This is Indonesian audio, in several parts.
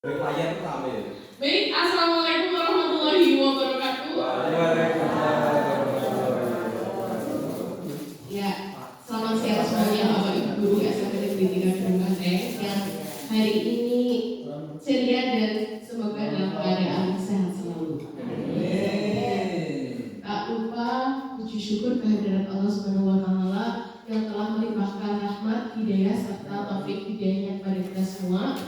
Baik, assalamualaikum warahmatullahi wabarakatuh. Ya, selamat siang semuanya Bapak Ibu Guru SMP Negeri 3 Kedungkan yang hari ini ceria dan semoga dalam keadaan sehat selalu. Tak lupa puji syukur kehadirat Allah Subhanahu wa Ta'ala yang telah melimpahkan rahmat, hidayah serta taufik hidayahnya kepada kita semua.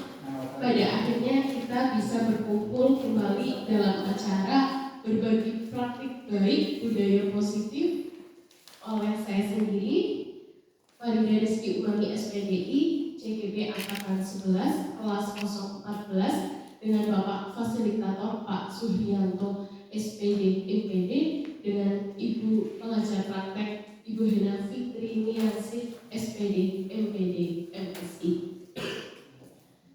Pada akhirnya kita bisa berkumpul kembali dalam acara berbagi praktik baik budaya positif oleh saya sendiri, Farida Rizky Umami SPDI, CGB Angkatan 11, kelas 014 dengan Bapak Fasilitator Pak Suhrianto SPD MPD dengan Ibu Pengajar Praktek Ibu Hena Fitri Niansih SPD MPD MSI.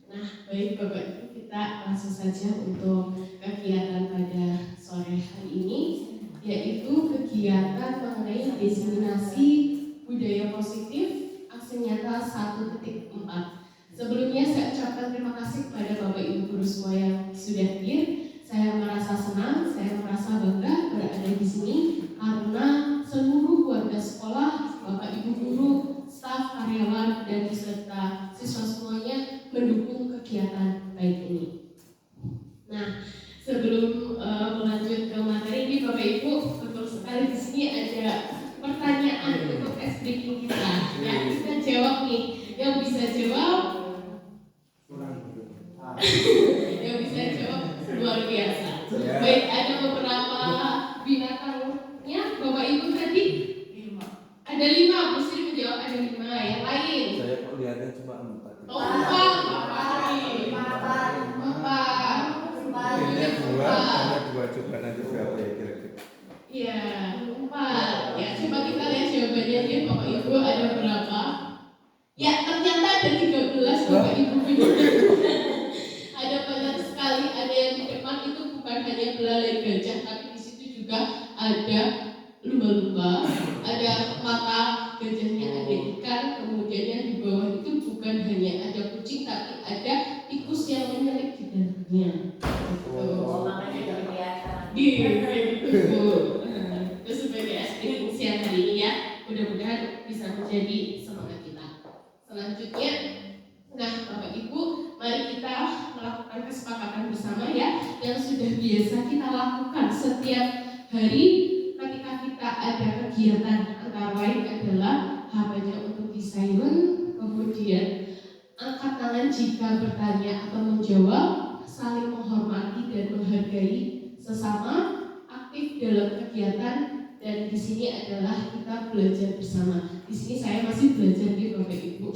Nah, baik Bapak Ibu, kita langsung saja untuk kegiatan pada sore hari ini, yaitu kegiatan mengenai diseminasi budaya positif aksi nyata 1.4. Sebelumnya saya ucapkan terima kasih kepada Bapak Ibu Guru semua yang sudah hadir. Saya merasa senang, saya merasa bangga berada di sini karena seluruh warga sekolah, Bapak Ibu Guru, staf, karyawan, dan beserta siswa semuanya mendukung kegiatan baik ini. Nah, sebelum melanjut ke materi ini, Bapak Ibu, betul sekali di sini ada pertanyaan untuk SBK kita. Ya, kita jawab nih. Yang bisa jawab, yang bisa jawab luar biasa. Baik, ada beberapa binatangnya, Bapak Ibu tadi. Ada 5, Bu Sri menjawab ada 5. Yang lain? Saya kok lihatnya cuma 4. Oh, 4. Ini 2 coba nanti berapa ya kira-kira? Iya, 4. Ya, coba kita lihat jawabannya ya Bapak Ibu ada berapa? Ya, ternyata ada 13 Bapak Ibu. Ada banyak sekali, ada yang di depan itu bukan hanya belalai gajah, tapi di situ juga ada lumba-lumba, ada mata gajahnya, ada ikan, kemudian yang di bawah itu bukan hanya ada kucing, tapi ada tikus yang menyelip di dalamnya. Oh, makanya udah kelihatan. Gitu. Itu sebagai aspek siang hari ini ya, mudah-mudahan bisa menjadi semangat kita. Selanjutnya, nah Bapak Ibu, mari kita melakukan kesepakatan bersama ya, yang sudah biasa kita lakukan setiap hari ketika kita ada kegiatan, antara lain adalah HP-nya untuk di silent, kemudian angkat tangan jika bertanya atau menjawab, saling menghormati dan menghargai sesama, aktif dalam kegiatan, dan di sini adalah kita belajar bersama. Di sini saya masih belajar di Bapak Ibu.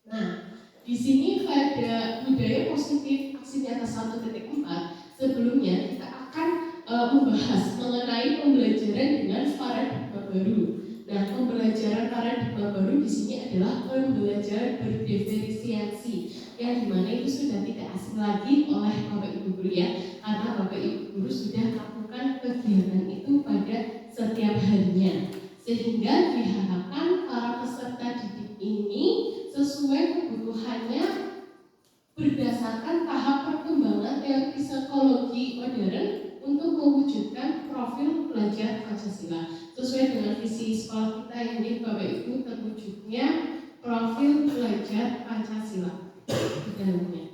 Nah, di sini pada budaya positif aksi nyata 1.4. Sebelumnya kita akan membahas mengenai pembelajaran dengan paradigma baru. Nah, pembelajaran paradigma baru di sini adalah pembelajaran berdiferensiasi, yang dimana itu sudah tidak asing lagi oleh Bapak Ibu Guru ya, karena Bapak Ibu Guru sudah melakukan kegiatan itu pada setiap harinya, sehingga diharapkan para peserta didik ini sesuai kebutuhannya berdasarkan tahap perkembangan teori psikologi modern untuk mewujudkan profil pelajar Pancasila sesuai dengan visi sekolah kita yang ini Bapak Ibu, terwujudnya profil pelajar Pancasila di dalamnya.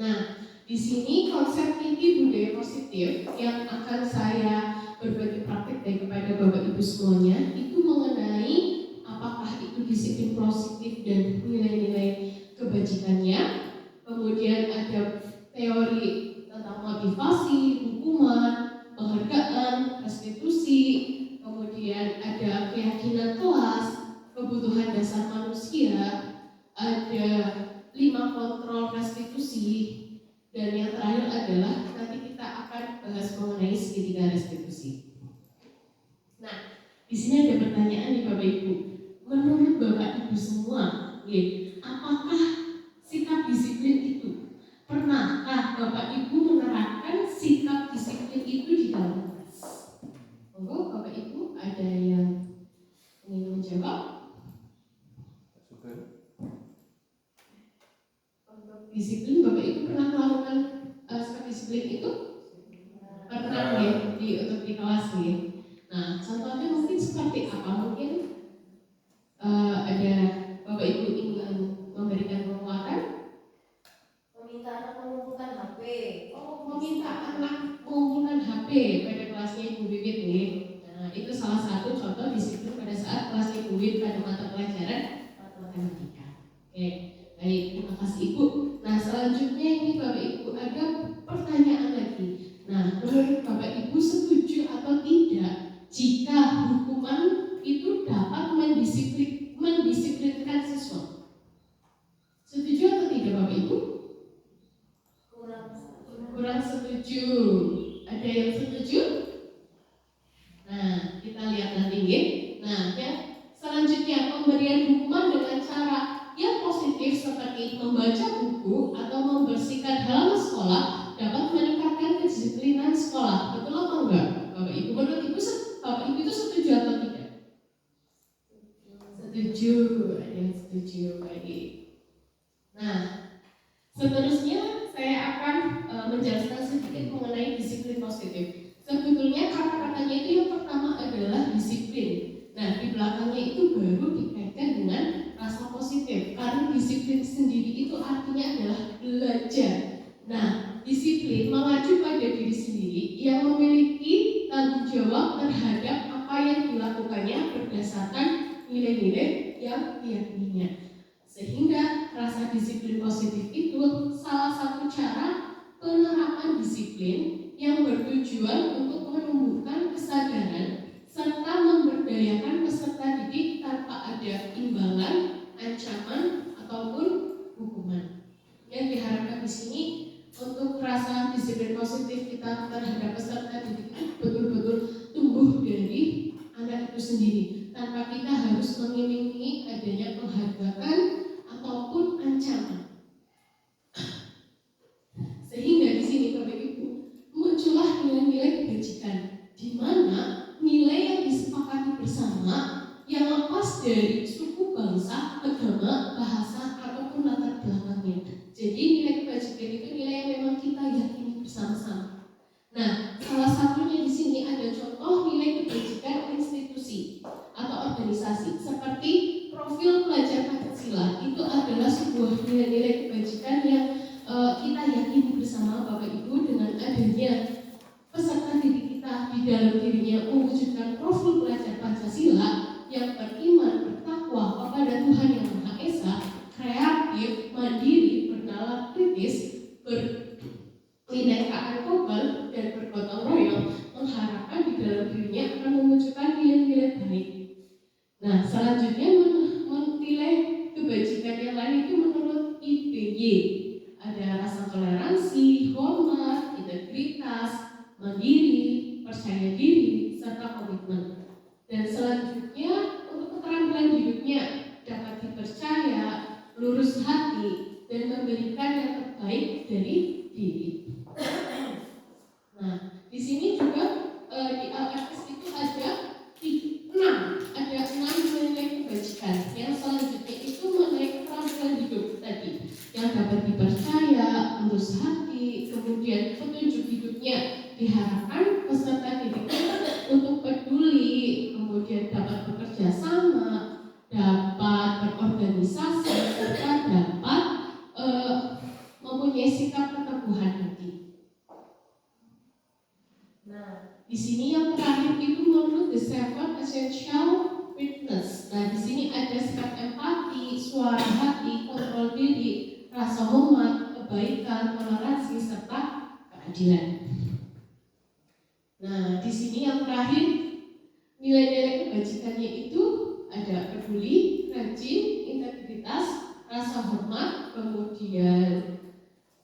Nah, di sini konsep inti budaya positif yang akan saya berbagi praktik baik kepada Bapak Ibu semuanya itu mengenai apakah itu disiplin positif dan nilai-nilai kebajikannya. Kemudian ada teori tentang motivasi, hukuman, penghargaan, restitusi. Kemudian ada keyakinan kelas, kebutuhan dasar manusia, ada 5 kontrol restitusi, dan yang terakhir adalah nanti kita akan bahas mengenai segitiga restitusi. Nah, di sini ada pertanyaan nih Bapak Ibu. Menurut Bapak Ibu semua, apakah sikap disiplin itu? Pernahkah Bapak Ibu menerapkan sikap disiplin itu di dalam kelas? Monggo Bapak Ibu, ada yang ingin menjawab? Untuk disiplin, Bapak Ibu pernah melakukan sikap disiplin itu? Pernah ya, untuk di kelas ya. Nah, contohnya mungkin seperti apa? Mungkin ada Bapak Ibu ingin memberikan penguatan? Meminta anak mengumpulkan HP. Oh, meminta anak mengumpulkan HP pada kelasnya Ibu Bibit nih. Nah, itu salah satu contoh disiplin pada saat kelas Ibu Bibit pada mata pelajaran matematika. Oke, baik, terima kasih Ibu. Nah, selanjutnya ini Bapak Ibu ada pertanyaan lagi. Nah, menurut Bapak Ibu setuju atau tidak jika hukuman itu dapat mendisiplinkan siswa? Setuju atau tidak Bapak Ibu? Kurang setuju. Ada yang setuju? Nah, kita lihat nanti ya. Nah, ya, selanjutnya pemberian hukuman dengan cara yang positif seperti membaca buku atau membersihkan halaman sekolah dapat meningkatkan kedisiplinan sekolah. Betul apa enggak, Bapak Ibu? Menurut Ibu, Bapak Ibu itu setuju atau tidak? Setuju. Ada yang setuju. Baik. Nah, seterusnya saya akan menjelaskan sedikit mengenai disiplin positif. Sebetulnya kata-katanya itu yang pertama adalah disiplin. Nah, di belakangnya itu baru dikaitkan dengan rasa positif. Karena disiplin sendiri itu artinya adalah belajar. Nah, disiplin mengacu pada diri sendiri yang memiliki tanggung jawab terhadap apa yang dilakukannya berdasarkan nilai-nilai yang diyakininya. Sehingga rasa disiplin positif itu salah satu cara penerapan disiplin yang bertujuan untuk menumbuhkan kesadaran serta memberdayakan peserta didik tanpa ada imbalan, ancaman, ataupun hukuman. Yang diharapkan di sini untuk rasa disiplin positif kita terhadap peserta didik itu betul-betul tumbuh dari anak itu sendiri tanpa kita harus mengiming-imingi adanya penghargaan ataupun ancaman. Sehingga di sini Bapak Ibu muncullah nilai-nilai kebajikan, di mana nilai yang disepakati bersama yang lepas dari suku, bangsa, agama, bahasa ataupun latar belakangnya. Jadi nilai kebajikan itu nilai yang memang kita yakini bersama-sama. Nah, salah satunya di sini ada contoh nilai kebajikan institusi atau organisasi seperti profil pelajar Pancasila. Itu adalah sebuah nilai-nilai kebajikan yang kita yakini bersama Bapak Ibu dengan adanya peserta didik kita di dalam dirinya mewujudkan profil pelajar Pancasila yang beriman, bertakwa kepada Tuhan Yang Maha Esa, kreatif, mandiri, bernalar kritis, berminat kobal dan bergotong royong, mengharapkan di dalam dirinya akan memunculkan nilai-nilai baik. Nah, selanjutnya nilai kebajikan yang lain itu menurut IPY ada rasa toleransi, hormat, integritas, mandiri, percaya diri, serta komitmen. Dan selanjutnya untuk keterampilan hidupnya dapat dipercaya, lurus hati, dan memberikan yang terbaik dari diri. Nah, di sini juga di LFS itu ada 6 nilai kebajikan. Yang selanjutnya itu mengenai keterampilan hidup tadi, yang dapat dipercaya, lurus hati, kemudian petunjuk hidupnya diharapkan peserta didiknya untuk peduli, kemudian dapat bekerja sama, dapat berorganisasi, serta dapat mempunyai sikap keteguhan hati. Nah, di sini yang terakhir itu menurut the 7 essential fitness. Nah, di sini ada sikap empati, suara hati, kontrol diri, rasa hormat, kebaikan, toleransi, serta keadilan. Nah, di sini yang terakhir nilai-nilai kebajikannya itu ada peduli, rajin, integritas, rasa hormat, kemudian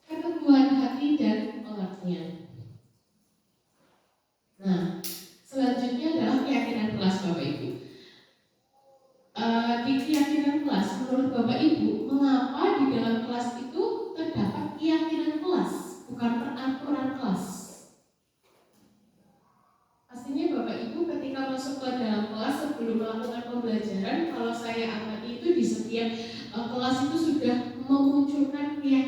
keteguhan hati dan pengertian. Nah, selanjutnya adalah keyakinan kelas Bapak Ibu. Di keyakinan kelas, menurut Bapak Ibu, mengapa di dalam kelas itu terdapat keyakinan kelas, bukan peraturan kelas? Pastinya Bapak Ibu ketika masuk ke dalam kelas sebelum melakukan pembelajaran, kalau saya amati itu di setiap kelas itu sudah memunculkan keyakinan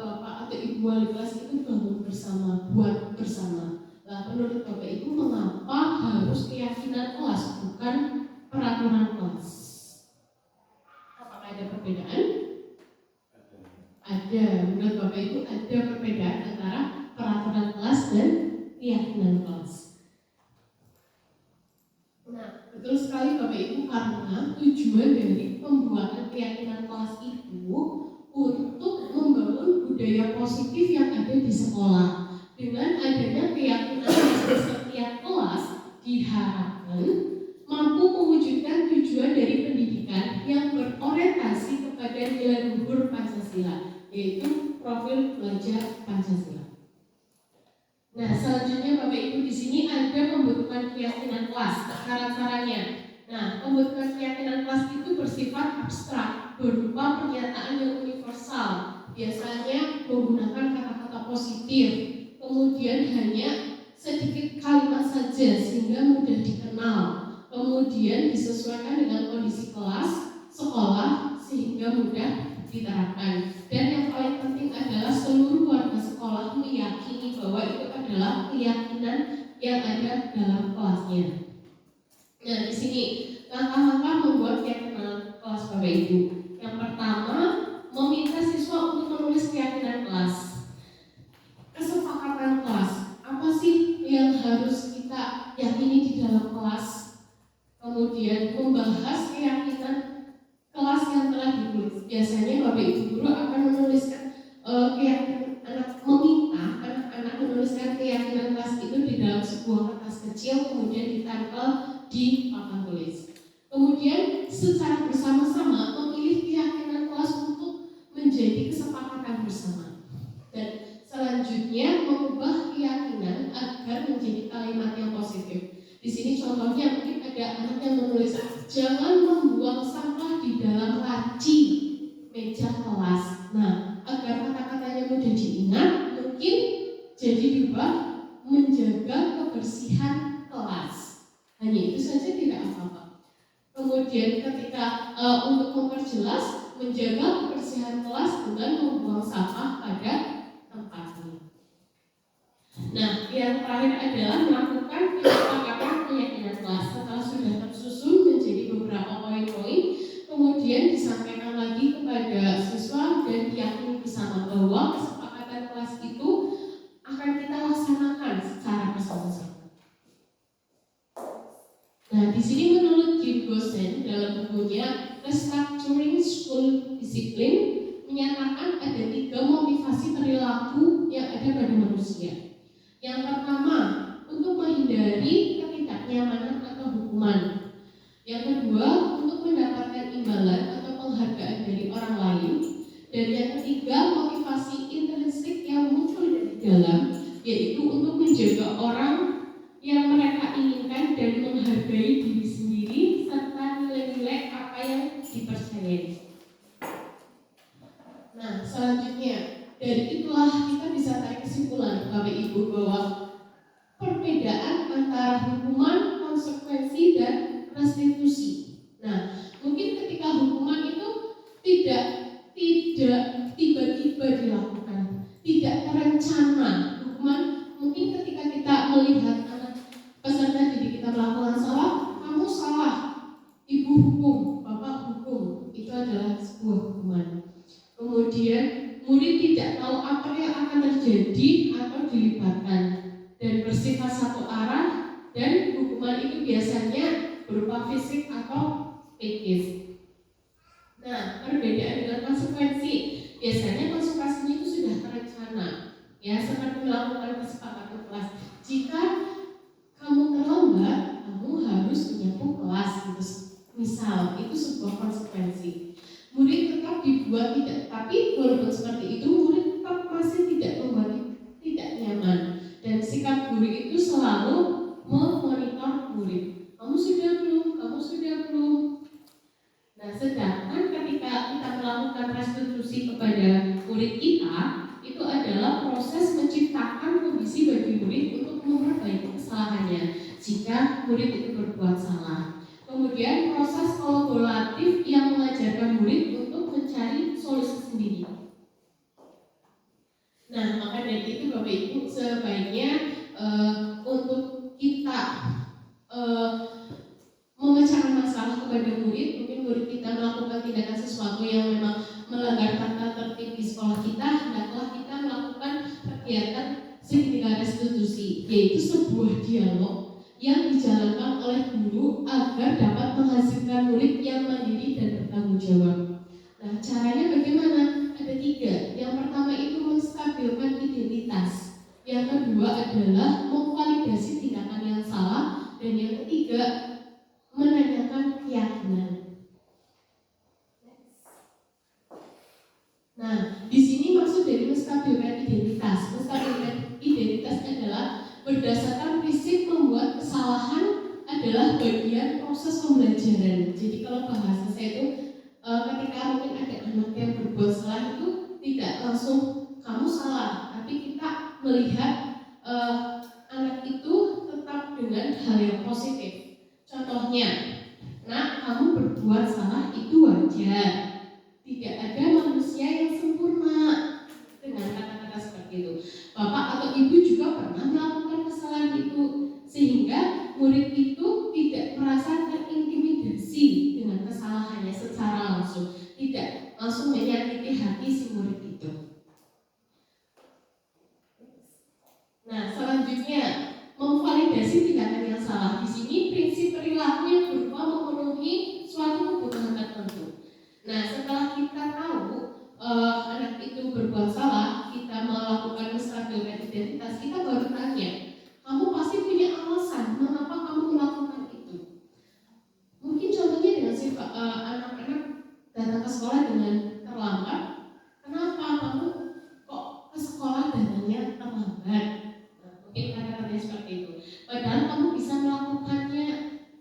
Bapak atau Ibu wali kelas itu bangun bersama, buat bersama. Nah, menurut Bapak Ibu mengapa harus keyakinan kelas bukan peraturan kelas? Apakah ada perbedaan? Ada. Menurut Bapak Ibu ada perbedaan antara peraturan kelas dan keyakinan kelas. Nah, betul sekali Bapak Ibu, karena tujuan dari pembuatan keyakinan kelas itu untuk membangun budaya positif yang ada di sekolah. Dengan adanya keyakinan di setiap kelas diharapkan mampu mewujudkan tujuan dari pendidikan yang berorientasi kepada nilai luhur Pancasila, yaitu profil belajar Pancasila. Nah, selanjutnya Bapak Ibu di sini ada pembentukan keyakinan kelas, cara-caranya. Nah, pembentukan keyakinan kelas itu bersifat abstrak, berupa pernyataan yang universal, biasanya menggunakan kata-kata positif, kemudian hanya sedikit kalimat saja sehingga mudah dikenal, kemudian disesuaikan dengan kondisi kelas, sekolah sehingga mudah diterapkan. Dan yang paling penting adalah seluruh warga sekolah meyakini bahwa itu adalah keyakinan yang ada dalam kelasnya. Nah, di sini langkah-langkah membuat keyakinan kelas Bapak Ibu. Yang pertama, meminta siswa untuk menulis keyakinan kelas. Kesepakatan kelas, apa sih yang harus kita yakini di dalam kelas? Kemudian membahas keyakinan kelas yang telah ditulis. Biasanya Bapak Ibu guru akan menuliskan keyakinan meminta anak-anak menuliskan keyakinan kelas itu di dalam sebuah kertas kecil, kemudian ditempel di papan tulis. Kemudian secara bersama-sama memilih keyakinan kelas untuk menjadi kesepakatan bersama. Dan selanjutnya mengubah keyakinan agar menjadi kalimat yang positif. Di sini contohnya mungkin ada anak yang menulis, jangan membuang sampah di dalam laci meja kelas. Nah, agar kata-katanya mudah diingat, mungkin jadi diubah menjaga kebersihan kelas. Hanya itu saja, tidak apa-apa. Kemudian ketika untuk memperjelas, menjaga kebersihan kelas dengan membuang sampah pada tempatnya. Nah, yang terakhir adalah melakukan kesepakatan keyakinan kelas. Setelah sudah tersusun menjadi beberapa poin-poin, kemudian disampaikan lagi kepada siswa dan diyakini bersama bahwa kesepakatan kelas itu akan kita laksanakan secara bersama-sama. Nah, di sini menurut Jim Gosen dalam bukunya Restructuring School Discipline menyatakan ada 3 motivasi perilaku yang ada pada manusia. Yang pertama, untuk menghindari ketidaknyamanan atau hukuman. Yang kedua, untuk mendapatkan imbalan atau penghargaan dari orang lain. Dan yang ketiga, motivasi intrinsik yang muncul dari dalam, yaitu untuk menjaga orang yang mereka inginkan dan menghargai diri sendiri serta nilai-nilai apa yang dipercayai. Nah, selanjutnya, dari itulah kita bisa tarik kesimpulan Bapak Ibu bahwa perbedaan antara hukuman, konsekuensi, dan restitusi. Nah, mungkin ketika hukuman itu tidak tiba-tiba dilakukan, tidak terencana. Hukuman mungkin ketika kita melihat anak peserta didik kita melakukan salah, kamu salah, ibu hukum, bapak hukum, itu adalah sebuah hukuman. Kemudian murid tidak tahu apa yang akan terjadi atau dilibatkan dan bersifat satu arah, dan hukuman itu biasanya berupa fisik atau psikis. Nah, perbedaan dengan konsekuensi, biasanya konsekuensinya itu sudah terencana, ya, seperti melakukan kesepakatan kelas. Jika kamu terlambat, kamu harus menyapu kelas, gitu. Misal, itu sebuah konsekuensi. Murid tetap dibuat tidak, tapi walaupun seperti itu, murid tetap masih tidak nyaman. Dan sikap guru itu selalu memonitor murid. Kamu sudah belum? Kamu sudah belum? Nah, sedangkan ketika kita melakukan restitusi kepada murid kita, itu adalah proses menciptakan kondisi bagi murid untuk memperbaiki kesalahannya jika murid itu berbuat salah. Kemudian proses kolaboratif yang mengajarkan murid untuk mencari solusi sendiri. Bapak Ibu sebaiknya untuk kita memecahkan masalah kepada murid, mungkin murid kita melakukan tindakan sesuatu yang memang melanggar tata tertib di sekolah kita, hendaklah kita melakukan kegiatan segitiga restitusi, yaitu sebuah dialog yang dijalankan oleh guru agar dapat menghasilkan murid yang mandiri dan bertanggung jawab. Nah, caranya bagaimana? Ada 3. Yang pertama itu menstabilkan identitas. Yang kedua adalah memvalidasi tindakan yang salah, dan yang ketiga menanyakan keyakinan. Nah, di sini maksud dari menstabilkan identitas. Menstabilkan identitas adalah berdasarkan prinsip membuat kesalahan adalah bagian proses pembelajaran. Jadi kalau bahasa saya itu ketika mungkin ada anak yang berbuat salah itu tidak langsung kamu salah, tapi kita melihat anak itu tetap dengan hal yang positif. Contohnya, nah kamu berbuat salah itu wajar. Tidak ada manusia yang sempurna. Dengan kata-kata seperti itu, Bapak atau Ibu juga pernah melakukan kesalahan itu, sehingga murid itu tidak merasa terintimidasi dengan kesalahannya secara langsung, tidak langsung menyakiti hati si murid itu. Nah, selanjutnya memvalidasi tindakan yang salah. Di sini prinsip perilaku yang berupa memenuhi suatu kebutuhan tertentu. Nah, setelah kita tahu anak itu berbuat salah, kita melakukan menstabilkan identitas, kita baru tanya, kamu pasti punya alasan mengapa kamu melakukan itu. Mungkin contohnya dengan anak-anak datang ke sekolah dengan terlambat. Kenapa kamu kok ke sekolah datangnya terlambat? Mungkin kata-katanya seperti itu. Padahal kamu bisa melakukannya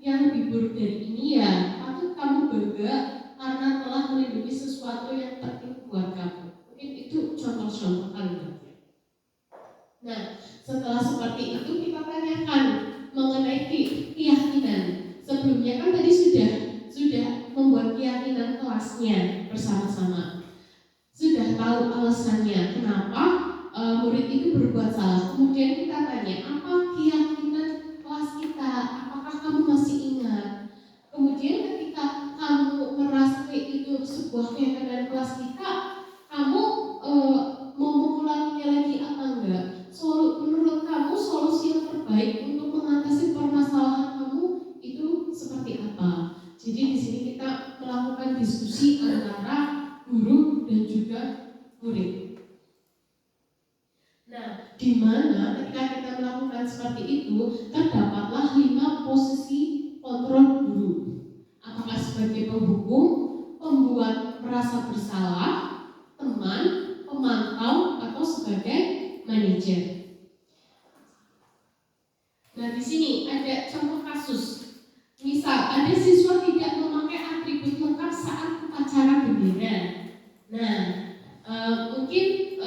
yang lebih buruk dari ini ya. Patut kamu bangga karena telah melindungi sesuatu yang penting buat kamu. Mungkin itu contoh-contoh kalimatnya. Nah, setelah seperti itu kita tanyakan mengenai keyakinan. Sebelumnya kan tadi sudah membuat keyakinan kelasnya bersama-sama. Sudah tahu alasannya kenapa murid itu berbuat salah. Kemudian kita tanya, apa keyakinan kelas kita? Apakah kamu masih ingat? Kemudian ketika kamu merasa itu sebuah keyakinan kelas kita, kamu mau mengulanginya lagi apa enggak? Menurut kamu solusi yang terbaik untuk mengatasi permasalahan kamu itu seperti apa? Jadi di sini kita melakukan diskusi antara guru dan juga murid. Nah, di mana ketika kita melakukan seperti itu, terdapatlah 5 posisi kontrol guru. Apakah sebagai penghukum, pembuat merasa bersalah, teman, pemantau, atau sebagai manajer. Nah, di sini ada contoh kasus. Misal, ada siswa tidak memakai atribut lengkap saat upacara bendera. Nah, mungkin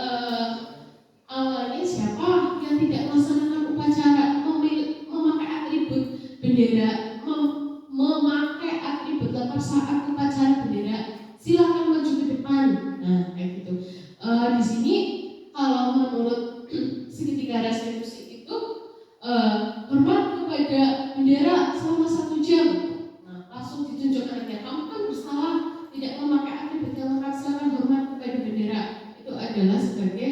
awalnya siapa yang tidak melaksanakan upacara memakai atribut bendera, memakai atribut lengkap saat upacara bendera, silakan maju ke depan. Nah, kayak gitu. Di sini kalau menurut segitiga restitusi itu hormat kepada bendera selama 1 jam. Nah, langsung ditunjuk anaknya, kamu kan bersalah tidak memakai atribut yang lengkap, silakan hormat kepada bendera. Itu adalah sebagai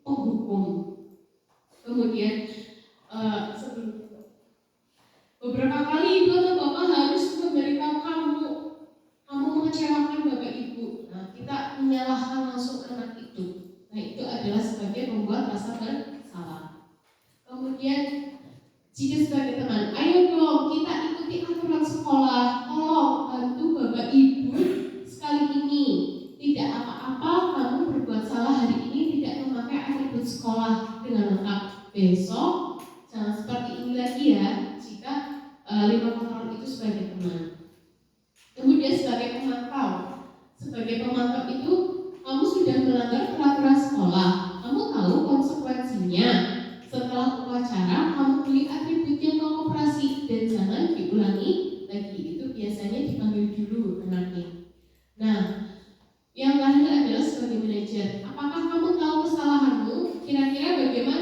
penghukum. Kemudian beberapa kali ibu atau bapak harus memberitahu kamu mengecewakan bapak ibu. Nah, kita menyalahkan langsung anak itu. Nah, itu adalah sebagai membuat rasa bersalah. Kemudian jika sebagai teman, ayo dong kita ikuti aturan sekolah, tolong bantu bapak ibu sekali ini. Tidak apa-apa kamu berbuat salah hari ini, tidak memakai atribut sekolah dengan lengkap. Besok jangan seperti ini lagi ya. Jika 5 kontrol itu sebagai teman. Kemudian sebagai pemantau itu kamu sudah melanggar peraturan sekolah, kamu tahu konsekuensinya. Setelah upacara kamu beli atribut yang mau operasi dan jangan diulangi lagi. Itu biasanya dipanggil dulu anaknya. Nah, yang terakhir adalah sebagai manajer. Apakah kamu tahu kesalahanmu? Kira-kira bagaimana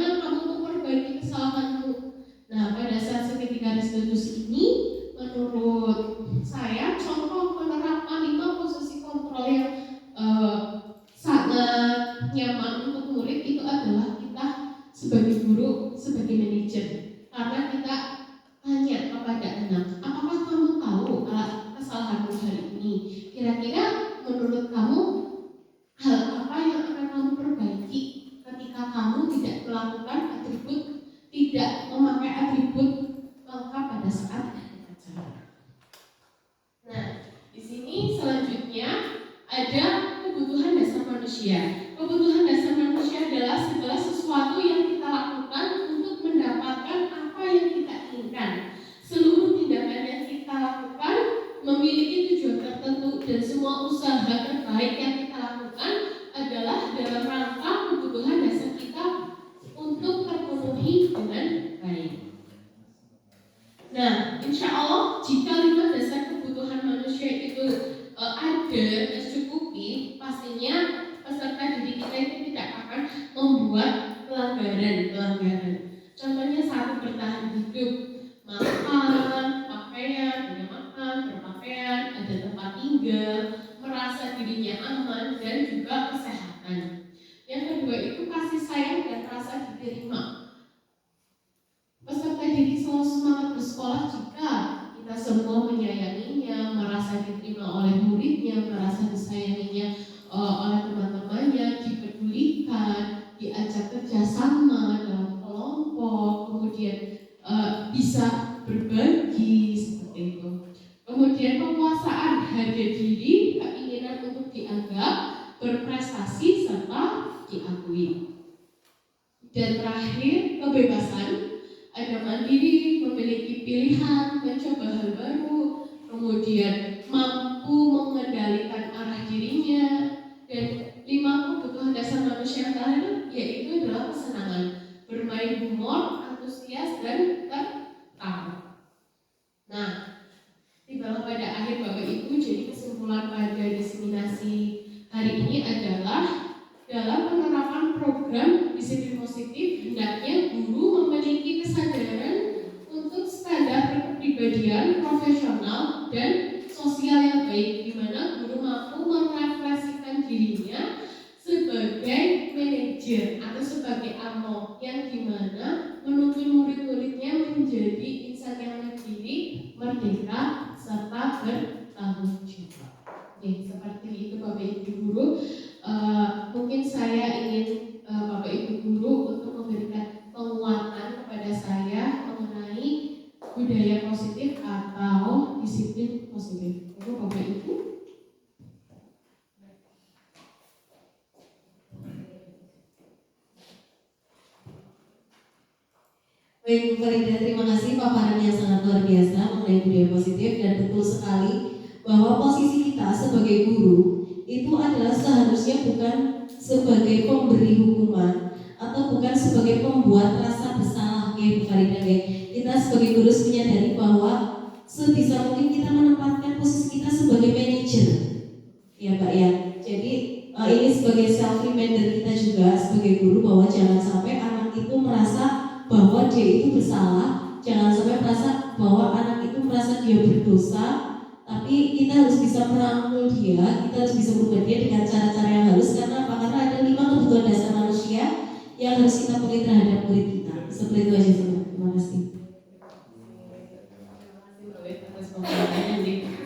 nyaman untuk murid itu adalah kita sebagai guru, sebagai manajer. Karena kita tanya kepada anak, apakah kamu tahu kesalahanmu hari ini? Kira-kira menurut kamu hal apa yang akan kamu perbaiki ketika kamu tidak melakukan atribut, tidak memakai atribut lengkap pada saat acara. Nah, di sini selanjutnya ada kebutuhan dasar manusia. Kebutuhan dasar manusia adalah segala sesuatu yang kita lakukan untuk mendapatkan apa yang kita inginkan. Seluruh tindakan yang kita lakukan memiliki tujuan tertentu, dan semua usaha terbaik yang kita lakukan adalah dalam rangka kebutuhan dasar kita untuk terpenuhi dengan baik. Nah, insya Allah jika 5 dasar kebutuhan manusia itu ada tercukupi, pastinya peserta didik kita itu tidak akan membuat pelanggaran. Contohnya satu, bertahan hidup, makan, pakaian, punya makan, berpakaian, ada tempat tinggal, merasa dirinya aman, dan juga kesehatan. Yang kedua itu kasih sayang dan rasa diterima. Peserta didik selalu semangat bersekolah jika kita semua menyayanginya, merasa diterima oleh muridnya, merasa disayanginya oleh teman-temannya, dipedulikan, diajak kerjasama dalam kelompok, kemudian bisa berbagi seperti itu. Kemudian penguasaan harga diri, keinginan untuk dianggap, berprestasi serta diakui. Dan terakhir, kebebasan, ada mandiri, memiliki pilihan, mencoba hal baru, kemudian mampu mengendalikan arah dirinya, dan 5 kebutuhan dasar manusia yang terakhir yaitu adalah kesenangan, bermain humor, antusias, dan tertawa. Nah, tibalah pada akhir Bapak Ibu, jadi kesimpulan pada diseminasi hari ini adalah dalam penerapan program disiplin positif, hendaknya guru memiliki kesadaran untuk standar kepribadian profesional dan sosial yang baik, di mana guru mampu merefleksikan dirinya sebagai manajer atau sebagai among, yang dimana menuntun murid-muridnya menjadi insan yang mandiri, merdeka, serta bertanggung jawab. Oke, seperti itu Bapak Ibu guru. Mungkin saya ingin Bapak Ibu guru untuk memberikan penguatan kepada saya mengenai budaya positif atau disiplin positif. Itu Bapak Ibu. Baik Bu Farida, terima kasih paparan yang sangat luar biasa mengenai budaya positif, dan betul sekali bahwa posisi kita sebagai guru itu adalah seharusnya bukan sebagai pemberi hukuman atau bukan sebagai pembuat rasa bersalah. Bu Farida, kita sebagai guru menyadari bahwa sebisa mungkin kita menempatkan posisi kita sebagai manajer, ya Pak ya. Jadi ini sebagai self reminder kita juga sebagai guru bahwa jangan sampai anak itu merasa bahwa dia itu bersalah, jangan sampai merasa bahwa anak itu merasa dia berdosa, tapi kita harus bisa merangkul dia, kita harus bisa merubah dia dengan cara-cara yang halus. Karena apa? Karena ada 5 kebutuhan dasar manusia yang harus kita penuhi terhadap murid kita. Seperti itu aja, terima kasih.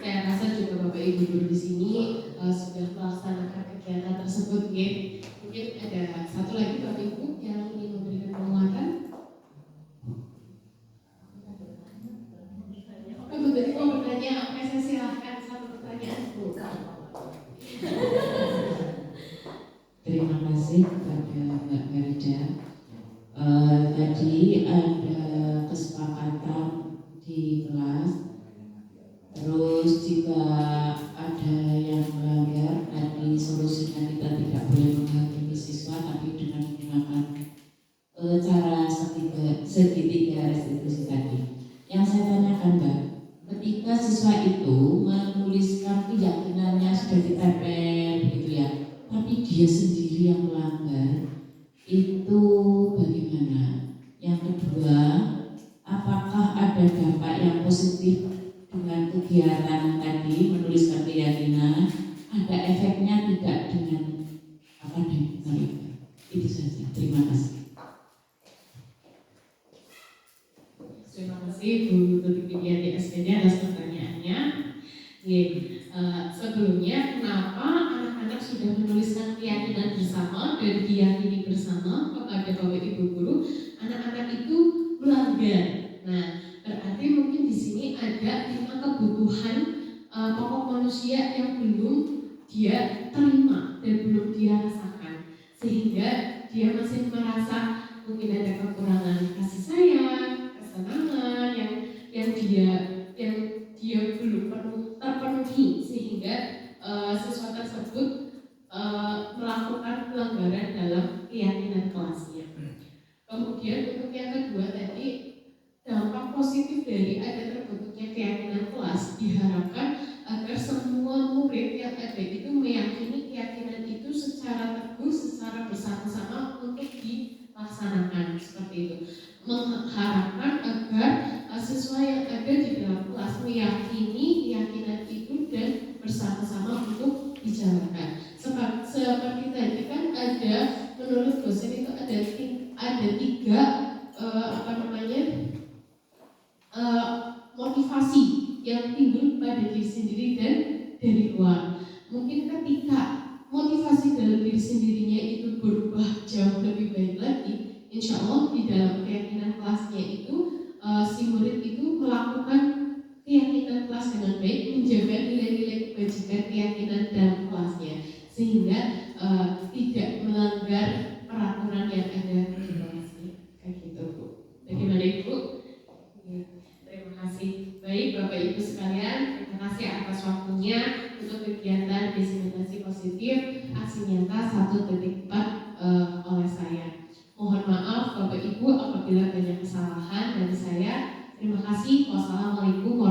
Saya rasa juga Bapak Ibu guru di sini sudah melaksanakan kegiatan tersebut. Mungkin ada satu lagi Bapak Ibu yang ingin memberikan penguatan. Betul mau bertanya, saya silahkan satu pertanyaan Bu. Terima kasih kepada Mbak Farida. Tadi ada kesepakatan di kelas, terus jika ada yang melanggar, tadi solusinya kita tidak boleh menghakimi siswa, tapi dengan menggunakan cara segitiga restitusi tadi. Yang saya tanyakan Mbak, ketika siswa itu menuliskan keyakinannya sudah ditempel begitu ya, tapi dia sendiri yang melanggar, itu bagaimana? Yang kedua, apakah ada dampak yang positif dengan kegiatan tadi menuliskan keyakinan? Ada efeknya tidak dengan akademik? Bu Wikipedia di SPD atas pertanyaannya. Sebelumnya, kenapa anak-anak sudah menuliskan keyakinan bersama dan diyakini bersama kepada Bapak Ibu guru, anak-anak itu melanggar. Nah, berarti mungkin di sini ada 5 kebutuhan pokok manusia yang belum dia terima dan belum dia rasakan, sehingga dia masih merasa mungkin ada kekurangan kasih sayang, kesenangan yang dia belum terpenuhi, sehingga siswa tersebut melakukan pelanggaran dalam keyakinan kelasnya. Kemudian untuk yang kedua tadi, dampak positif dari ada terbentuknya keyakinan kelas diharapkan agar semua murid yang ada itu meyakini keyakinan itu secara teguh, secara bersama-sama untuk dilaksanakan, seperti itu. Mengharapkan agar siswa yang ada di dalam kelas meyakini keyakinan itu dan bersama-sama untuk dijalankan. Seperti tadi kan ada, menurut dosen itu ada 3 motivasi yang timbul pada diri sendiri dan dari luar. Mungkin ketika motivasi dalam diri sendirinya itu berubah jauh lebih baik lagi, insya Allah di dalam keyakinan kelasnya itu si murid itu melakukan keyakinan kelas dengan baik, menjaga nilai-nilai kebajikan keyakinan dalam kelasnya, sehingga tidak melanggar peraturan yang ada di kelasnya. Kayak gitu, Bu. Bagaimana Ibu? Terima kasih. Baik Bapak Ibu sekalian, terima kasih atas waktunya untuk kegiatan diseminasi positif aksi nyata 1.4 oleh saya. Mohon maaf Bapak Ibu apabila banyak kesalahan dari saya. Terima kasih. Wassalamualaikum warahmatullahi wabarakatuh.